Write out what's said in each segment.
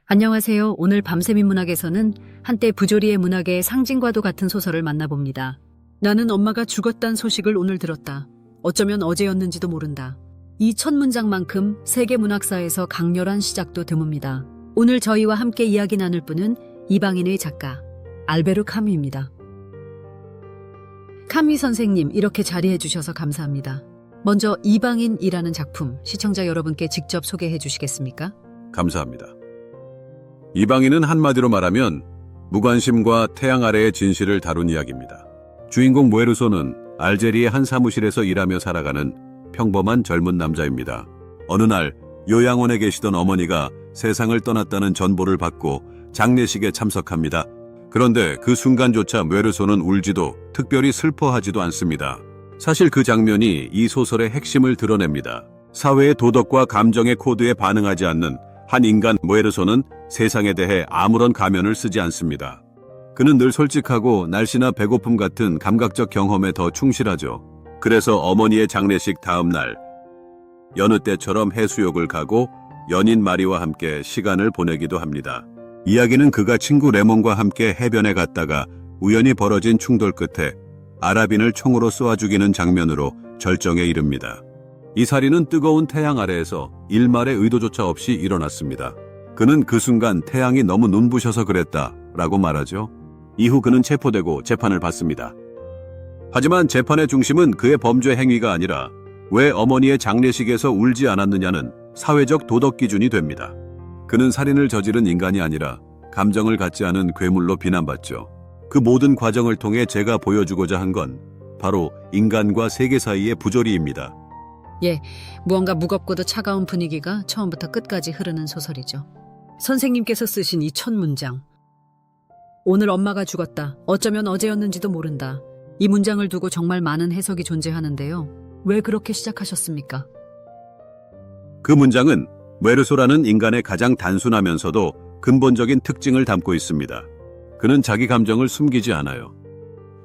안녕하세요. 오늘 밤샘 인문학에서는 한때 부조리의 문학의 상징과도 같은 소설을 만나봅니다. 나는 엄마가 죽었단 소식을 오늘 들었다. 어쩌면 어제였는지도 모른다. 이 첫 문장만큼 세계 문학사에서 강렬한 시작도 드뭅니다. 오늘 저희와 함께 이야기 나눌 분은 이방인의 작가 알베르 카뮈입니다. 카뮈 선생님, 이렇게 자리해 주셔서 감사합니다. 먼저 이방인이라는 작품 시청자 여러분께 직접 소개해 주시겠습니까? 감사합니다. 이방인은 한마디로 말하면 무관심과 태양 아래의 진실을 다룬 이야기입니다. 주인공 모에르소는 알제리의 한 사무실에서 일하며 살아가는 평범한 젊은 남자입니다. 어느 날 요양원에 계시던 어머니가 세상을 떠났다는 전보를 받고 장례식에 참석합니다. 그런데 그 순간조차 모에르소는 울지도 특별히 슬퍼하지도 않습니다. 사실 그 장면이 이 소설의 핵심을 드러냅니다. 사회의 도덕과 감정의 코드에 반응하지 않는 한 인간 모에르소는 세상에 대해 아무런 가면을 쓰지 않습니다. 그는 늘 솔직하고 날씨나 배고픔 같은 감각적 경험에 더 충실하죠. 그래서 어머니의 장례식 다음 날 여느 때처럼 해수욕을 가고 연인 마리와 함께 시간을 보내기도 합니다. 이야기는 그가 친구 레몬과 함께 해변에 갔다가 우연히 벌어진 충돌 끝에 아랍인을 총으로 쏘아 죽이는 장면으로 절정에 이릅니다. 이 살인은 뜨거운 태양 아래에서 일말의 의도조차 없이 일어났습니다. 그는 그 순간 태양이 너무 눈부셔서 그랬다 라고 말하죠. 이후 그는 체포되고 재판을 받습니다. 하지만 재판의 중심은 그의 범죄 행위가 아니라 왜 어머니의 장례식에서 울지 않았느냐는 사회적 도덕 기준이 됩니다. 그는 살인을 저지른 인간이 아니라 감정을 갖지 않은 괴물로 비난받죠. 그 모든 과정을 통해 제가 보여주고자 한 건 바로 인간과 세계 사이의 부조리입니다. 예, 무언가 무겁고도 차가운 분위기가 처음부터 끝까지 흐르는 소설이죠. 선생님께서 쓰신 이 첫 문장. 오늘 엄마가 죽었다. 어쩌면 어제였는지도 모른다. 이 문장을 두고 정말 많은 해석이 존재하는데요. 왜 그렇게 시작하셨습니까? 그 문장은 모에르소라는 인간의 가장 단순하면서도 근본적인 특징을 담고 있습니다. 그는 자기 감정을 숨기지 않아요.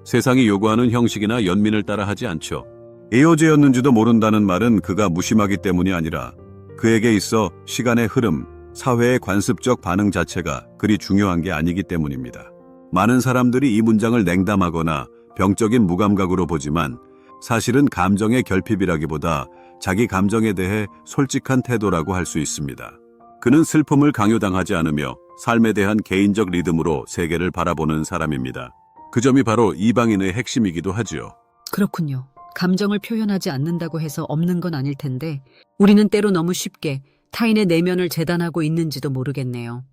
세상이 요구하는 형식이나 연민을 따라 하지 않죠. 어제였는지도 모른다는 말은 그가 무심하기 때문이 아니라 그에게 있어 시간의 흐름, 사회의 관습적 반응 자체가 그리 중요한 게 아니기 때문입니다. 많은 사람들이 이 문장을 냉담하거나 병적인 무감각으로 보지만 사실은 감정의 결핍이라기보다 자기 감정에 대해 솔직한 태도라고 할 수 있습니다. 그는 슬픔을 강요당하지 않으며 삶에 대한 개인적 리듬으로 세계를 바라보는 사람입니다. 그 점이 바로 이방인의 핵심이기도 하지요. 그렇군요. 감정을 표현하지 않는다고 해서 없는 건 아닐 텐데 우리는 때로 너무 쉽게 타인의 내면을 재단하고 있는지도 모르겠네요.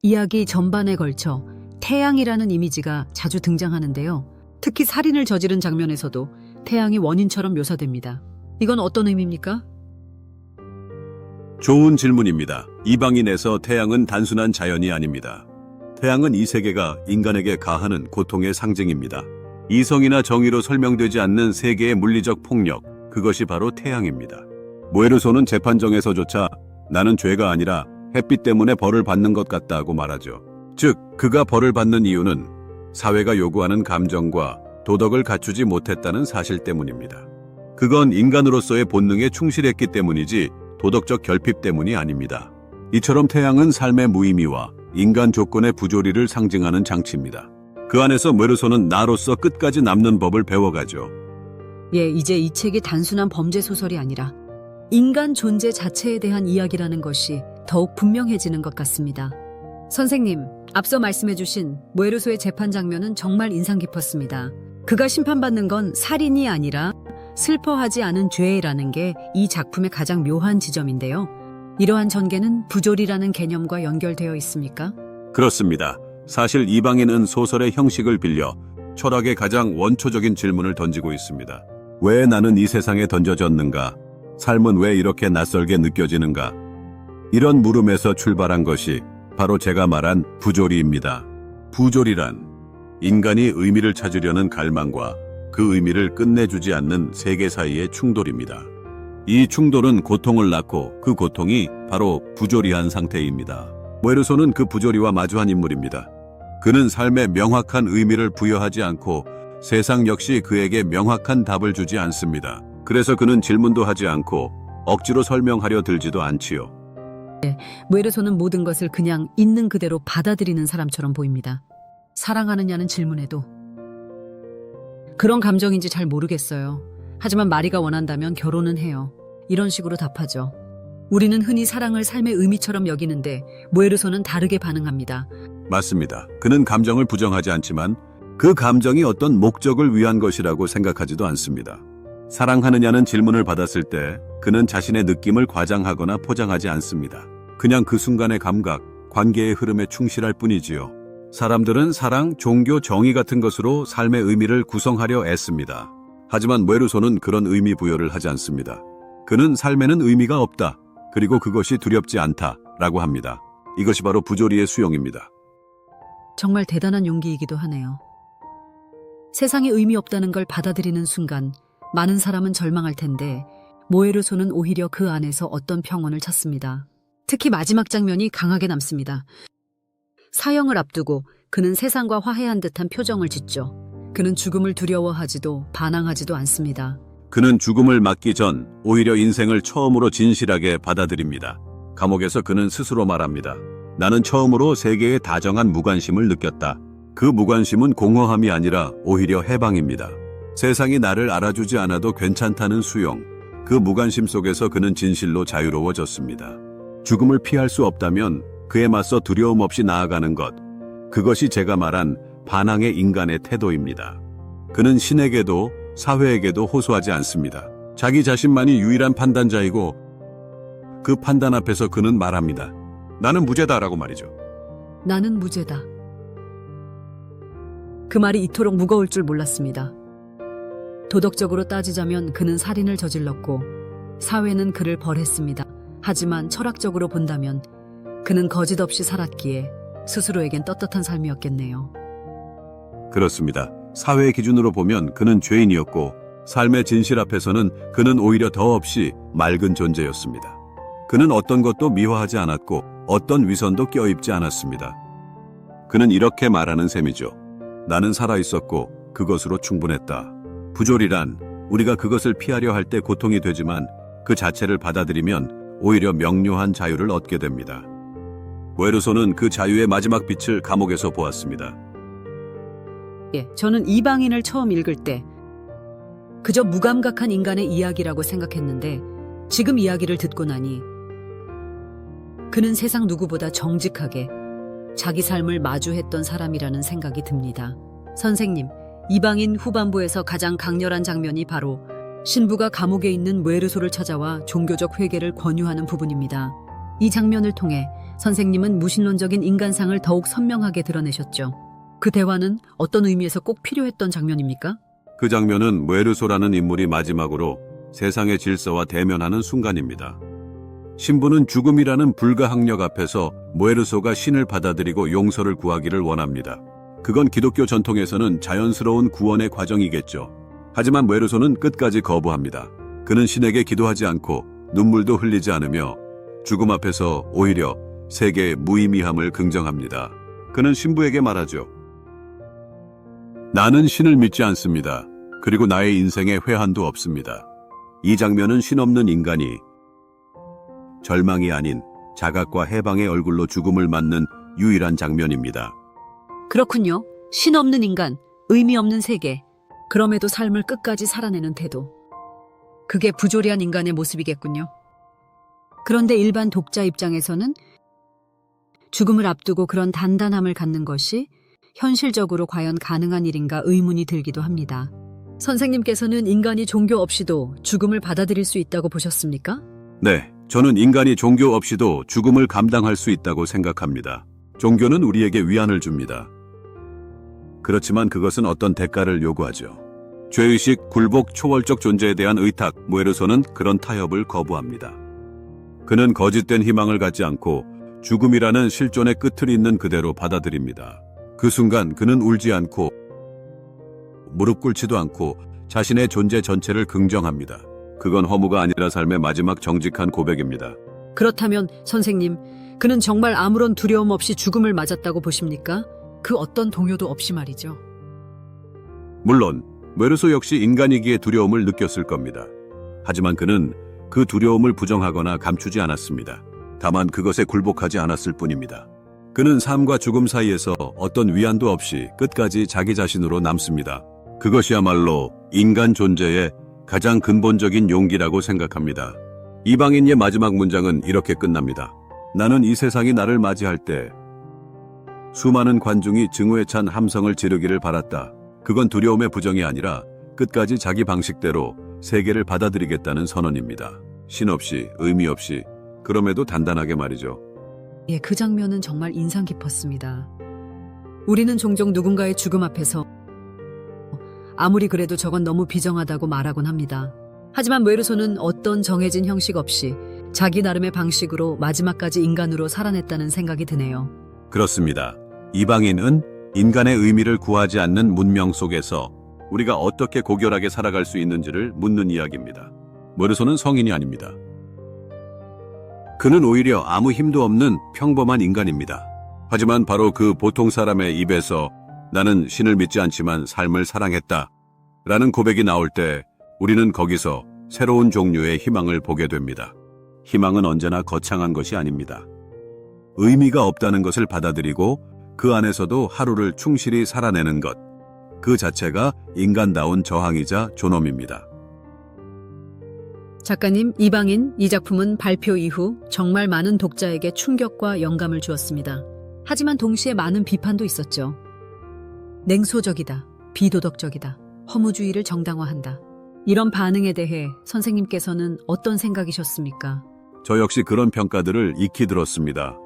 이야기 전반에 걸쳐 태양이라는 이미지가 자주 등장하는데요. 특히 살인을 저지른 장면에서도 태양이 원인처럼 묘사됩니다. 이건 어떤 의미입니까? 좋은 질문입니다. 이방인에서 태양은 단순한 자연이 아닙니다. 태양은 이 세계가 인간에게 가하는 고통의 상징입니다. 이성이나 정의로 설명되지 않는 세계의 물리적 폭력, 그것이 바로 태양입니다. 모에르소는 재판정에서조차 나는 죄가 아니라 햇빛 때문에 벌을 받는 것 같다고 말하죠. 즉, 그가 벌을 받는 이유는 사회가 요구하는 감정과 도덕을 갖추지 못했다는 사실 때문입니다. 그건 인간으로서의 본능에 충실했기 때문이지 도덕적 결핍 때문이 아닙니다. 이처럼 태양은 삶의 무의미와 인간 조건의 부조리를 상징하는 장치입니다. 그 안에서 모에르소는 나로서 끝까지 남는 법을 배워가죠. 예, 이제 이 책이 단순한 범죄 소설이 아니라 인간 존재 자체에 대한 이야기라는 것이 더욱 분명해지는 것 같습니다. 선생님, 앞서 말씀해주신 모에르소의 재판 장면은 정말 인상 깊었습니다. 그가 심판받는 건 살인이 아니라 슬퍼하지 않은 죄라는 게 이 작품의 가장 묘한 지점인데요. 이러한 전개는 부조리라는 개념과 연결되어 있습니까? 그렇습니다. 사실 이방인은 소설의 형식을 빌려 철학의 가장 원초적인 질문을 던지고 있습니다. 왜 나는 이 세상에 던져졌는가? 삶은 왜 이렇게 낯설게 느껴지는가? 이런 물음에서 출발한 것이 바로 제가 말한 부조리입니다. 부조리란 인간이 의미를 찾으려는 갈망과 그 의미를 끝내주지 않는 세계 사이의 충돌입니다. 이 충돌은 고통을 낳고 그 고통이 바로 부조리한 상태입니다. 모에르소는 그 부조리와 마주한 인물입니다. 그는 삶에 명확한 의미를 부여하지 않고 세상 역시 그에게 명확한 답을 주지 않습니다. 그래서 그는 질문도 하지 않고 억지로 설명하려 들지도 않지요. 모에르소는 모든 것을 그냥 있는 그대로 받아들이는 사람처럼 보입니다. 사랑하느냐는 질문에도 그런 감정인지 잘 모르겠어요. 하지만 마리가 원한다면 결혼은 해요. 이런 식으로 답하죠. 우리는 흔히 사랑을 삶의 의미처럼 여기는데 모에르소는 다르게 반응합니다. 맞습니다. 그는 감정을 부정하지 않지만 그 감정이 어떤 목적을 위한 것이라고 생각하지도 않습니다. 사랑하느냐는 질문을 받았을 때 그는 자신의 느낌을 과장하거나 포장하지 않습니다. 그냥 그 순간의 감각, 관계의 흐름에 충실할 뿐이지요. 사람들은 사랑, 종교, 정의 같은 것으로 삶의 의미를 구성하려 애씁니다. 하지만 모에르소는 그런 의미 부여를 하지 않습니다. 그는 삶에는 의미가 없다. 그리고 그것이 두렵지 않다라고 합니다. 이것이 바로 부조리의 수용입니다. 정말 대단한 용기이기도 하네요. 세상에 의미 없다는 걸 받아들이는 순간 많은 사람은 절망할 텐데 모에르소는 오히려 그 안에서 어떤 평온을 찾습니다. 특히 마지막 장면이 강하게 남습니다. 사형을 앞두고 그는 세상과 화해한 듯한 표정을 짓죠. 그는 죽음을 두려워하지도 반항하지도 않습니다. 그는 죽음을 맞기 전 오히려 인생을 처음으로 진실하게 받아들입니다. 감옥에서 그는 스스로 말합니다. 나는 처음으로 세계의 다정한 무관심을 느꼈다. 그 무관심은 공허함이 아니라 오히려 해방입니다. 세상이 나를 알아주지 않아도 괜찮다는 수용. 그 무관심 속에서 그는 진실로 자유로워졌습니다. 죽음을 피할 수 없다면 그에 맞서 두려움 없이 나아가는 것. 그것이 제가 말한 반항의 인간의 태도입니다. 그는 신에게도 사회에게도 호소하지 않습니다. 자기 자신만이 유일한 판단자이고 그 판단 앞에서 그는 말합니다. 나는 무죄다라고 말이죠. 나는 무죄다. 그 말이 이토록 무거울 줄 몰랐습니다. 도덕적으로 따지자면 그는 살인을 저질렀고 사회는 그를 벌했습니다. 하지만 철학적으로 본다면 그는 거짓 없이 살았기에 스스로에겐 떳떳한 삶이었겠네요. 그렇습니다. 사회의 기준으로 보면 그는 죄인이었고 삶의 진실 앞에서는 그는 오히려 더 없이 맑은 존재였습니다. 그는 어떤 것도 미화하지 않았고 어떤 위선도 껴입지 않았습니다. 그는 이렇게 말하는 셈이죠. 나는 살아있었고 그것으로 충분했다. 부조리란 우리가 그것을 피하려 할 때 고통이 되지만 그 자체를 받아들이면 오히려 명료한 자유를 얻게 됩니다. 모에르소는 그 자유의 마지막 빛을 감옥에서 보았습니다. 저는 이방인을 처음 읽을 때 그저 무감각한 인간의 이야기라고 생각했는데 지금 이야기를 듣고 나니 그는 세상 누구보다 정직하게 자기 삶을 마주했던 사람이라는 생각이 듭니다. 선생님, 이방인 후반부에서 가장 강렬한 장면이 바로 신부가 감옥에 있는 모에르소를 찾아와 종교적 회개를 권유하는 부분입니다. 이 장면을 통해 선생님은 무신론적인 인간상을 더욱 선명하게 드러내셨죠. 그 대화는 어떤 의미에서 꼭 필요했던 장면입니까? 그 장면은 모에르소라는 인물이 마지막으로 세상의 질서와 대면하는 순간입니다. 신부는 죽음이라는 불가항력 앞에서 모에르소가 신을 받아들이고 용서를 구하기를 원합니다. 그건 기독교 전통에서는 자연스러운 구원의 과정이겠죠. 하지만 모에르소는 끝까지 거부합니다. 그는 신에게 기도하지 않고 눈물도 흘리지 않으며 죽음 앞에서 오히려 세계의 무의미함을 긍정합니다. 그는 신부에게 말하죠. 나는 신을 믿지 않습니다. 그리고 나의 인생에 회한도 없습니다. 이 장면은 신 없는 인간이 절망이 아닌 자각과 해방의 얼굴로 죽음을 맞는 유일한 장면입니다. 그렇군요. 신 없는 인간, 의미 없는 세계. 그럼에도 삶을 끝까지 살아내는 태도. 그게 부조리한 인간의 모습이겠군요. 그런데 일반 독자 입장에서는 죽음을 앞두고 그런 단단함을 갖는 것이 현실적으로 과연 가능한 일인가 의문이 들기도 합니다. 선생님께서는 인간이 종교 없이도 죽음을 받아들일 수 있다고 보셨습니까? 네, 저는 인간이 종교 없이도 죽음을 감당할 수 있다고 생각합니다. 종교는 우리에게 위안을 줍니다. 그렇지만 그것은 어떤 대가를 요구하죠. 죄의식, 굴복, 초월적 존재에 대한 의탁, 모에르소는 그런 타협을 거부합니다. 그는 거짓된 희망을 갖지 않고 죽음이라는 실존의 끝을 있는 그대로 받아들입니다. 그 순간 그는 울지 않고 무릎 꿇지도 않고 자신의 존재 전체를 긍정합니다. 그건 허무가 아니라 삶의 마지막 정직한 고백입니다. 그렇다면 선생님, 그는 정말 아무런 두려움 없이 죽음을 맞았다고 보십니까? 그 어떤 동요도 없이 말이죠. 물론 모에르소 역시 인간이기에 두려움을 느꼈을 겁니다. 하지만 그는 그 두려움을 부정하거나 감추지 않았습니다. 다만 그것에 굴복하지 않았을 뿐입니다. 그는 삶과 죽음 사이에서 어떤 위안도 없이 끝까지 자기 자신으로 남습니다. 그것이야말로 인간 존재의 가장 근본적인 용기라고 생각합니다. 이방인의 마지막 문장은 이렇게 끝납니다. 나는 이 세상이 나를 맞이할 때 수많은 관중이 증오에 찬 함성을 지르기를 바랐다. 그건 두려움의 부정이 아니라 끝까지 자기 방식대로 세계를 받아들이겠다는 선언입니다. 신 없이, 의미 없이, 그럼에도 단단하게 말이죠. 예, 그 장면은 정말 인상 깊었습니다. 우리는 종종 누군가의 죽음 앞에서 아무리 그래도 저건 너무 비정하다고 말하곤 합니다. 하지만 모에르소는 어떤 정해진 형식 없이 자기 나름의 방식으로 마지막까지 인간으로 살아냈다는 생각이 드네요. 그렇습니다. 이방인은 인간의 의미를 구하지 않는 문명 속에서 우리가 어떻게 고결하게 살아갈 수 있는지를 묻는 이야기입니다. 모에르소는 성인이 아닙니다. 그는 오히려 아무 힘도 없는 평범한 인간입니다. 하지만 바로 그 보통 사람의 입에서 나는 신을 믿지 않지만 삶을 사랑했다 라는 고백이 나올 때 우리는 거기서 새로운 종류의 희망을 보게 됩니다. 희망은 언제나 거창한 것이 아닙니다. 의미가 없다는 것을 받아들이고 그 안에서도 하루를 충실히 살아내는 것, 그 자체가 인간다운 저항이자 존엄입니다. 작가님, 이방인 이 작품은 발표 이후 정말 많은 독자에게 충격과 영감을 주었습니다. 하지만 동시에 많은 비판도 있었죠. 냉소적이다, 비도덕적이다, 허무주의를 정당화한다. 이런 반응에 대해 선생님께서는 어떤 생각이셨습니까? 저 역시 그런 평가들을 익히 들었습니다.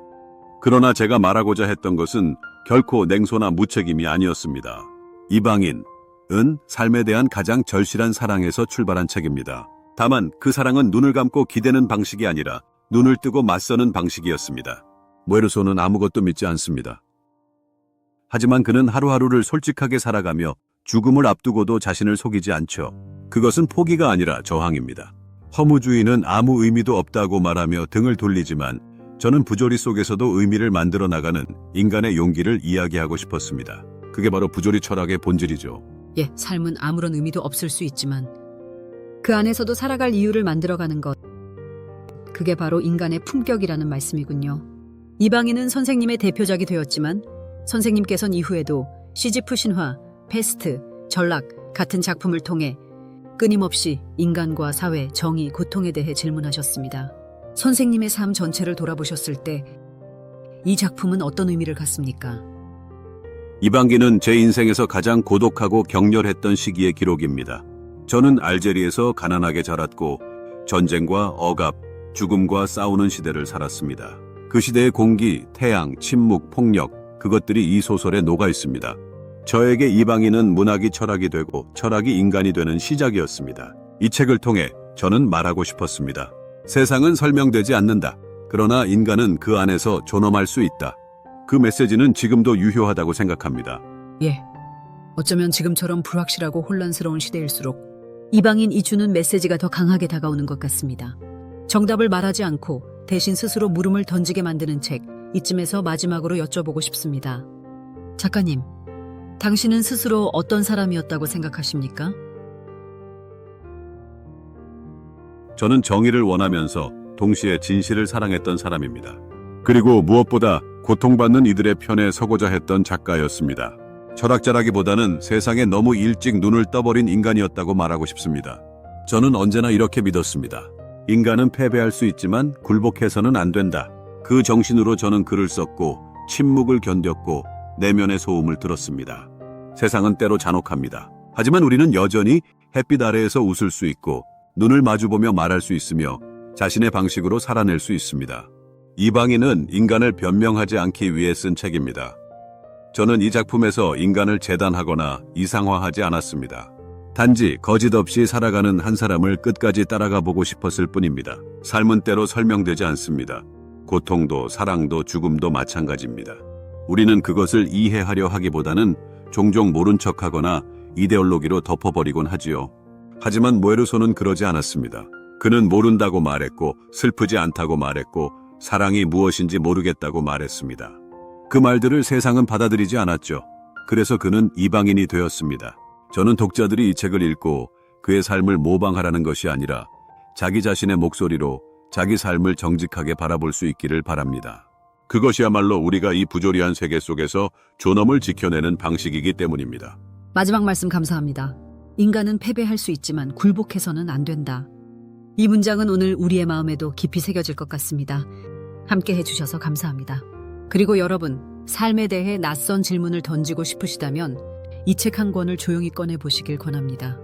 그러나 제가 말하고자 했던 것은 결코 냉소나 무책임이 아니었습니다. 이방인은 삶에 대한 가장 절실한 사랑에서 출발한 책입니다. 다만 그 사랑은 눈을 감고 기대는 방식이 아니라 눈을 뜨고 맞서는 방식이었습니다. 모에르소는 아무것도 믿지 않습니다. 하지만 그는 하루하루를 솔직하게 살아가며 죽음을 앞두고도 자신을 속이지 않죠. 그것은 포기가 아니라 저항입니다. 허무주의는 아무 의미도 없다고 말하며 등을 돌리지만 저는 부조리 속에서도 의미를 만들어 나가는 인간의 용기를 이야기하고 싶었습니다. 그게 바로 부조리 철학의 본질이죠. 예, 삶은 아무런 의미도 없을 수 있지만 그 안에서도 살아갈 이유를 만들어가는 것. 그게 바로 인간의 품격이라는 말씀이군요. 이방인은 선생님의 대표작이 되었지만 선생님께선 이후에도 시지프 신화, 페스트, 전락 같은 작품을 통해 끊임없이 인간과 사회, 정의, 고통에 대해 질문하셨습니다. 선생님의 삶 전체를 돌아보셨을 때 이 작품은 어떤 의미를 갖습니까? 이방기는 제 인생에서 가장 고독하고 격렬했던 시기의 기록입니다. 저는 알제리에서 가난하게 자랐고 전쟁과 억압, 죽음과 싸우는 시대를 살았습니다. 그 시대의 공기, 태양, 침묵, 폭력, 그것들이 이 소설에 녹아 있습니다. 저에게 이방인은 문학이 철학이 되고 철학이 인간이 되는 시작이었습니다. 이 책을 통해 저는 말하고 싶었습니다. 세상은 설명되지 않는다. 그러나 인간은 그 안에서 존엄할 수 있다. 그 메시지는 지금도 유효하다고 생각합니다. 예, 어쩌면 지금처럼 불확실하고 혼란스러운 시대일수록 이방인 이주는 메시지가 더 강하게 다가오는 것 같습니다. 정답을 말하지 않고 대신 스스로 물음을 던지게 만드는 책, 이쯤에서 마지막으로 여쭤보고 싶습니다. 작가님, 당신은 스스로 어떤 사람이었다고 생각하십니까? 저는 정의를 원하면서 동시에 진실을 사랑했던 사람입니다. 그리고 무엇보다 고통받는 이들의 편에 서고자 했던 작가였습니다. 철학자라기보다는 세상에 너무 일찍 눈을 떠버린 인간이었다고 말하고 싶습니다. 저는 언제나 이렇게 믿었습니다. 인간은 패배할 수 있지만 굴복해서는 안 된다. 그 정신으로 저는 글을 썼고 침묵을 견뎠고 내면의 소음을 들었습니다. 세상은 때로 잔혹합니다. 하지만 우리는 여전히 햇빛 아래에서 웃을 수 있고 눈을 마주보며 말할 수 있으며 자신의 방식으로 살아낼 수 있습니다. 이방인은 인간을 변명하지 않기 위해 쓴 책입니다. 저는 이 작품에서 인간을 재단하거나 이상화하지 않았습니다. 단지 거짓 없이 살아가는 한 사람을 끝까지 따라가 보고 싶었을 뿐입니다. 삶은 때로 설명되지 않습니다. 고통도 사랑도 죽음도 마찬가지입니다. 우리는 그것을 이해하려 하기보다는 종종 모른 척하거나 이데올로기로 덮어버리곤 하지요. 하지만 모에르소는 그러지 않았습니다. 그는 모른다고 말했고 슬프지 않다고 말했고 사랑이 무엇인지 모르겠다고 말했습니다. 그 말들을 세상은 받아들이지 않았죠. 그래서 그는 이방인이 되었습니다. 저는 독자들이 이 책을 읽고 그의 삶을 모방하라는 것이 아니라 자기 자신의 목소리로 자기 삶을 정직하게 바라볼 수 있기를 바랍니다. 그것이야말로 우리가 이 부조리한 세계 속에서 존엄을 지켜내는 방식이기 때문입니다. 마지막 말씀 감사합니다. 인간은 패배할 수 있지만 굴복해서는 안 된다. 이 문장은 오늘 우리의 마음에도 깊이 새겨질 것 같습니다. 함께 해주셔서 감사합니다. 그리고 여러분, 삶에 대해 낯선 질문을 던지고 싶으시다면 이 책 한 권을 조용히 꺼내 보시길 권합니다.